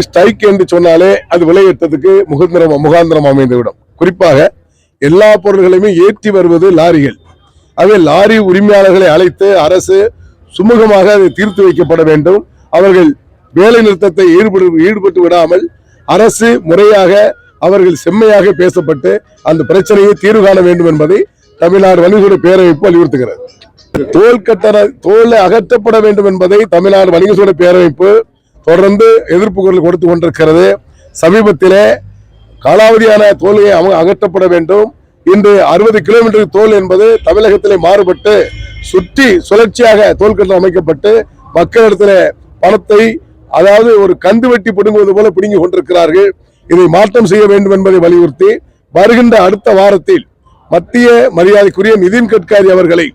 Strike என்று சொன்னாலே அது விலையேற்றத்துக்கு முகாந்திரம் அமைந்துவிடும். குறிப்பாக எல்லா பொருள்களையுமே ஏற்றி வருவது லாரிகள். அவை லாரி உரிமையாளர்களை அழைத்து அரசு சுமூகமாக அதை தீர்த்து வைக்கப்பட வேண்டும். அவர்கள் வேலை நிறுத்தத்தை ஈடுபட்டு விடாமல் அரசு முறையாக அவர்கள் செம்மையாக பேசப்பட்டு அந்த பிரச்சனையை தீர்வு காண வேண்டும் என்பதை தமிழ்நாடு வணிகர் பேரமைப்பு வலியுறுத்துகிறது. தோல் அகற்றப்பட வேண்டும் என்பதை தமிழ்நாடு வணிகர் பேரமைப்பு தொடர்ந்து எதிர்ப்பு குரல் கொடுத்து கொண்டிருக்கிறது. சமீபத்திலே காலாவதியான தோல்களை அகற்றப்பட வேண்டும். இன்று 60 கிலோமீட்டர் தோல் என்பது தமிழகத்திலே மாறுபட்டு சுழற்சியாக தோல் கட்டணம் அமைக்கப்பட்டு மக்களிடத்தில் பணத்தை, அதாவது ஒரு கந்து வெட்டி பிடுங்குவது போல பிடுங்கி கொண்டிருக்கிறார்கள். இதை மாற்றம் செய்ய வேண்டும் என்பதை வலியுறுத்தி வருகின்ற அடுத்த வாரத்தில் மத்திய மரியாதைக்குரிய நிதின் கட்காரி அவர்களை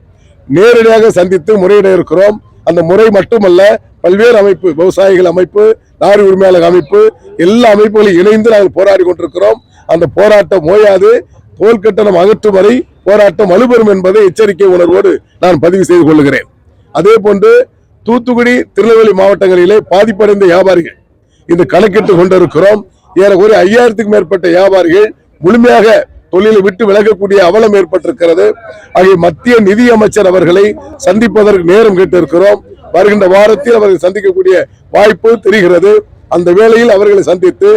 நேரடியாக சந்தித்து முறையிட இருக்கிறோம். அந்த முறை மட்டுமல்ல, பல்வேறு அமைப்பு, விவசாயிகள் அமைப்பு, லாரி உரிமையாளர் அமைப்பு, எல்லா அமைப்புகளையும் இணைந்து நாங்கள் போராடி கொண்டிருக்கிறோம். அந்த போராட்டம் ஓயாது, தோல் கட்டணம் அகற்றும் வரை போராட்டம் வலுப்பெறும் என்பதை எச்சரிக்கை உணர்வோடு நான் பதிவு செய்து கொள்கிறேன். அதே போன்று தூத்துக்குடி, திருநெல்வேலி மாவட்டங்களிலே பாதிப்படைந்த வியாபாரிகள் இந்த கணக்கிட்டு கொண்டிருக்கிறோம். ஏறக்குறைய 5000க்கும் மேற்பட்ட வியாபாரிகள் முழுமையாக தொழிலை விட்டு விலகக்கூடிய அவலம் ஏற்பட்டிருக்கிறது. ஆகிய மத்திய நிதி அமைச்சர் அவர்களை சந்திப்பதற்கு நேரம் கேட்டிருக்கிறோம். வருகின்ற வாரத்தில் அவர்கள் சந்திக்கக்கூடிய வாய்ப்பு தெரிகிறது. அந்த வேளையில் அவர்களை சந்தித்து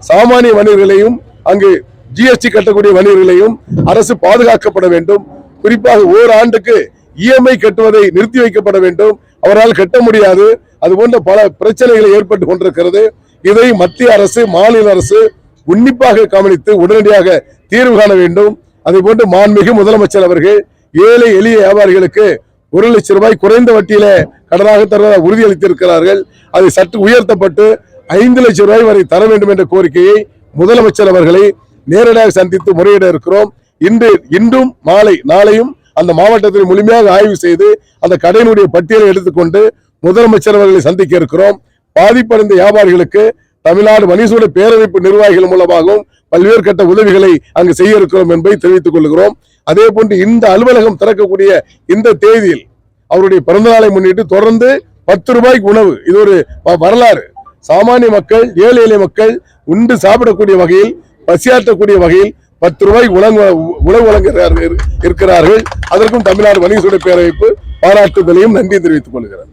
சாமானிய வணிகர்களையும் அங்கு ஜிஎஸ்டி கட்டக்கூடிய வணிகர்களையும் அரசு பாதுகாக்கப்பட வேண்டும். குறிப்பாக ஓராண்டுக்கு இஎம்ஐ கட்டுவதை நிறுத்தி வைக்கப்பட வேண்டும். அவரால் கட்ட முடியாது. அது போன்ற பல பிரச்சனைகள் ஏற்பட்டு கொண்டிருக்கிறது. இதை மத்திய அரசு, மாநில அரசு உன்னிப்பாக கவனித்து உடனடியாக தீர்வு காண வேண்டும். அதே போன்று மாண்புமிகு முதலமைச்சர் அவர்கள் ஏழை எளிய வியாபாரிகளுக்கு 1 லட்சம் ரூபாய் குறைந்த வட்டியில கடனாக தர உறுதியளித்திருக்கிறார்கள். அது சற்று உயர்த்தப்பட்டு 5 லட்சம் ரூபாய் வரை தர வேண்டும் என்ற கோரிக்கையை முதலமைச்சர் அவர்களை நேரடியாக சந்தித்து முறையிட இருக்கிறோம். இன்றும் நாளையும் அந்த மாவட்டத்தில் முழுமையாக ஆய்வு செய்து அந்த கடையினுடைய பட்டியலை எடுத்துக்கொண்டு முதலமைச்சர் அவர்களை சந்திக்க இருக்கிறோம். பாதிப்படைந்த வியாபாரிகளுக்கு தமிழ்நாடு வணிகர் பேரமைப்பு நிர்வாகிகள் மூலமாகவும் பல்வேறு கட்ட உதவிகளை அங்கு செய்ய இருக்கிறோம் என்பதை தெரிவித்துக் கொள்கிறோம். அதே போன்று இந்த அலுவலகம் திறக்கக்கூடிய இந்த தேதியில் அவருடைய பிறந்த நாளை முன்னிட்டு தொடர்ந்து 10 ரூபாய்க்கு உணவு, இது ஒரு வரலாறு. சாமானிய மக்கள், ஏழை எளிய மக்கள் உண்டு சாப்பிடக்கூடிய வகையில், பசியாற்றக்கூடிய வகையில் 10 ரூபாய்க்கு உணவு வழங்க இருக்கிறார்கள். அதற்கும் தமிழ்நாடு வணிகர் பேரமைப்பு பாராட்டுதலையும் நன்றி தெரிவித்துக் கொள்கிறார்.